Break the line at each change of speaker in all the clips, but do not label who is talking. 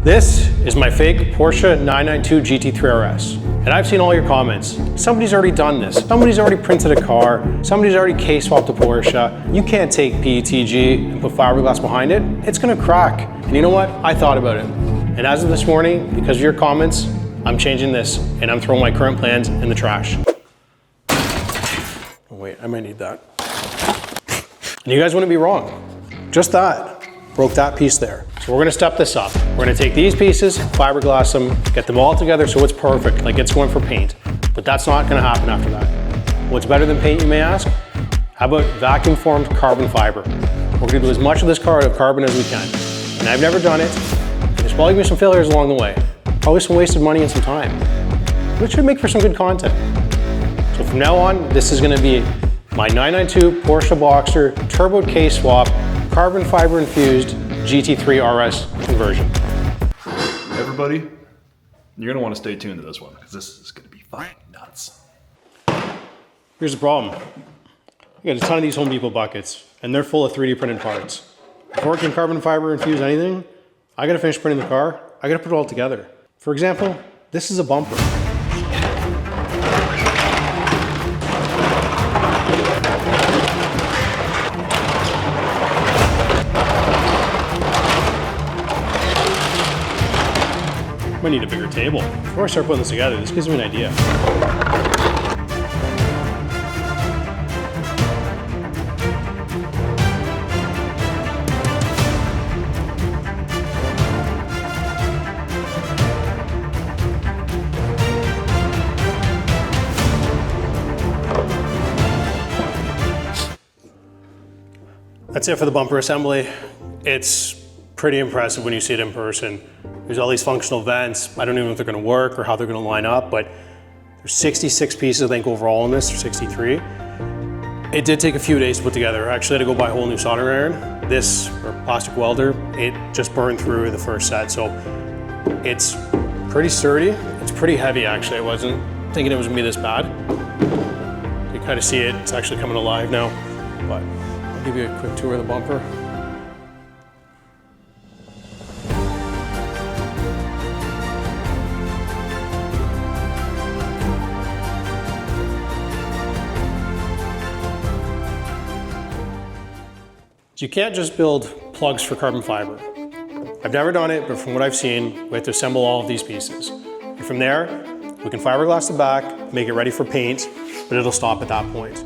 This is my fake Porsche 992 GT3 RS. And I've seen all your comments. Somebody's already done this. Somebody's already printed a car. Somebody's already K-swapped a Porsche. You can't take PETG and put fiberglass behind it. It's gonna crack. And you know what? I thought about it. And as of this morning, because of your comments, I'm changing this and I'm throwing my current plans in the trash. Oh wait, I might need that. And you guys wouldn't be wrong. Just that. Broke that piece there. So we're gonna step this up. We're gonna take these pieces, fiberglass them, get them all together so it's perfect, like it's going for paint. But that's not gonna happen after that. What's better than paint, you may ask? How about vacuum formed carbon fiber? We're gonna do as much of this car out of carbon as we can. And I've never done it. There's probably gonna be some failures along the way. Probably some wasted money and some time. Which should make for some good content. So from now on, this is gonna be my 992 Porsche Boxster Turbo K-Swap carbon fiber infused GT3 RS conversion.
Everybody, you're gonna want to stay tuned to this one because this is gonna be fucking nuts.
Here's the problem. You got a ton of these Home Depot buckets and they're full of 3D printed parts. Before I can carbon fiber infuse anything, I gotta finish printing the car, I gotta put it all together. For example, this is a bumper. Might need a bigger table. Before I start putting this together, this gives me an idea. That's it for the bumper assembly. It's pretty impressive when you see it in person. There's all these functional vents. I don't even know if they're gonna work or how they're gonna line up, but there's 66 pieces, I think, overall in this, or 63. It did take a few days to put together. I actually had to go buy a whole new soldering iron. This, or plastic welder, it just burned through the first set. So it's pretty sturdy. It's pretty heavy, actually. I wasn't thinking it was gonna be this bad. You kind of see it, it's actually coming alive now. But I'll give you a quick tour of the bumper. You can't just build plugs for carbon fiber. I've never done it, but from what I've seen, we have to assemble all of these pieces. And from there, we can fiberglass the back, make it ready for paint, but it'll stop at that point.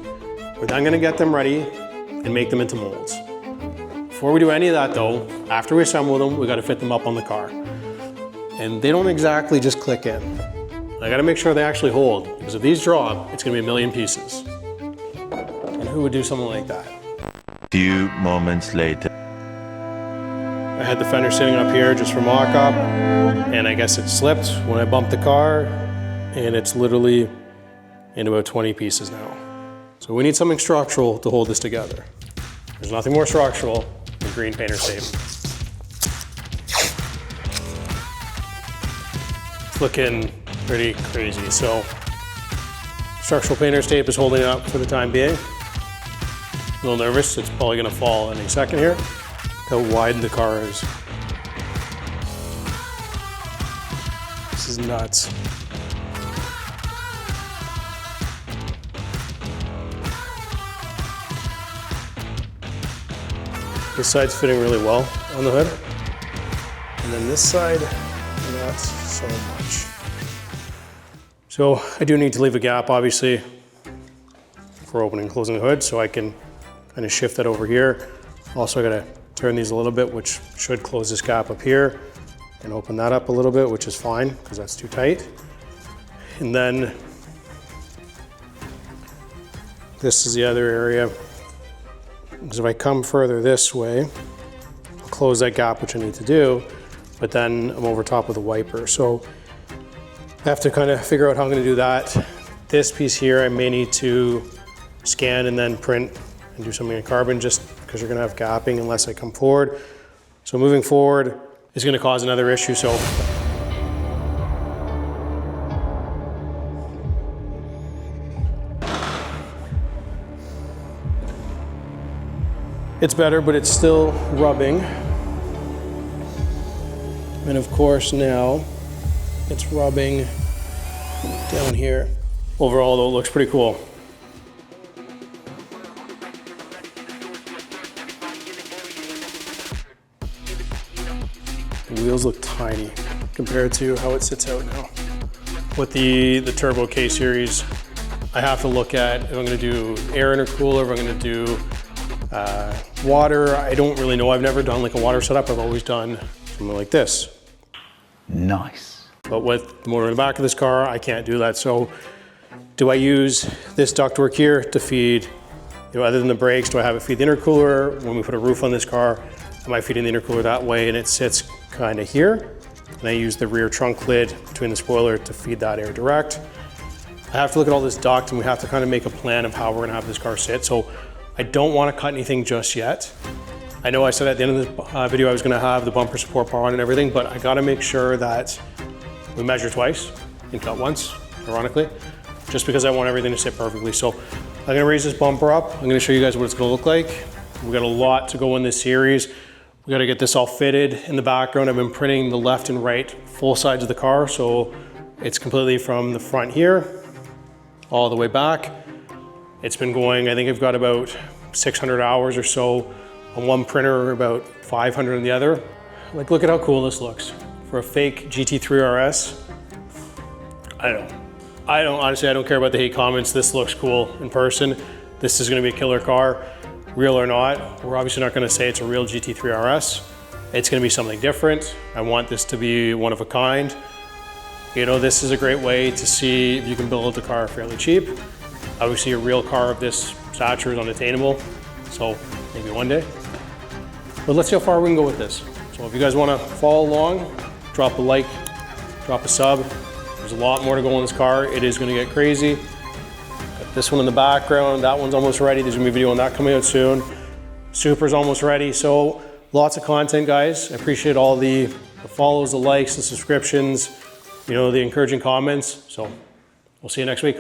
We're then gonna get them ready and make them into molds. Before we do any of that though, after we assemble them, we gotta fit them up on the car. And they don't exactly just click in. I gotta make sure they actually hold, because if these drop, it's gonna be a million pieces. And who would do something like that?
Few moments later.
I had the fender sitting up here just for mock-up, and I guess it slipped when I bumped the car, and it's literally in about 20 pieces now. So we need something structural to hold this together. There's nothing more structural than green painter's tape. It's looking pretty crazy. So structural painter's tape is holding it up for the time being. A little nervous, it's probably gonna fall any second here. Look how wide the car is. This is nuts. This side's fitting really well on the hood. And then this side, not so much. So I do need to leave a gap, obviously, for opening and closing the hood, so I can kind of shift that over here. Also, I gotta turn these a little bit, which should close this gap up here, and open that up a little bit, which is fine, because that's too tight. And then this is the other area, because if I come further this way, I'll close that gap, which I need to do, but then I'm over top of the wiper. So I have to kind of figure out how I'm gonna do that. This piece here, I may need to scan and then print and do something in carbon, just because you're gonna have gapping unless I come forward. So moving forward is gonna cause another issue. So it's better, but it's still rubbing. And of course now it's rubbing down here. Overall though, it looks pretty cool. The wheels look tiny compared to how it sits out now. With the Turbo K-Series, I have to look at if I'm gonna do air intercooler, if I'm gonna do water. I don't really know. I've never done like a water setup. I've always done something like this.
Nice.
But with the motor in the back of this car, I can't do that. So do I use this ductwork here to feed, other than the brakes, do I have it feed the intercooler? When we put a roof on this car, am I feeding the intercooler that way? And it sits kind of here. And I use the rear trunk lid between the spoiler to feed that air direct. I have to look at all this duct and we have to kind of make a plan of how we're gonna have this car sit. So I don't want to cut anything just yet. I know I said at the end of the video I was going to have the bumper support bar on and everything, but I got to make sure that we measure twice and cut once, ironically, just because I want everything to sit perfectly. So I'm going to raise this bumper up. I'm going to show you guys what it's going to look like. We've got a lot to go in this series. We got to get this all fitted in the background. I've been printing the left and right full sides of the car, so it's completely from the front here all the way back. It's been going, I think I've got about 600 hours or so on one printer, about 500 on the other. Like, look at how cool this looks. For a fake GT3 RS, honestly, I don't care about the hate comments. This looks cool in person. This is gonna be a killer car, real or not. We're obviously not gonna say it's a real GT3 RS. It's gonna be something different. I want this to be one of a kind. This is a great way to see if you can build a car fairly cheap. Obviously a real car of this stature is unattainable, so maybe one day. But let's see how far we can go with this. So if you guys wanna follow along, drop a like, drop a sub. There's a lot more to go in this car. It is gonna get crazy. Got this one in the background, that one's almost ready. There's gonna be a video on that coming out soon. Super's almost ready, so lots of content, guys. I appreciate all the follows, the likes, the subscriptions, the encouraging comments. So we'll see you next week.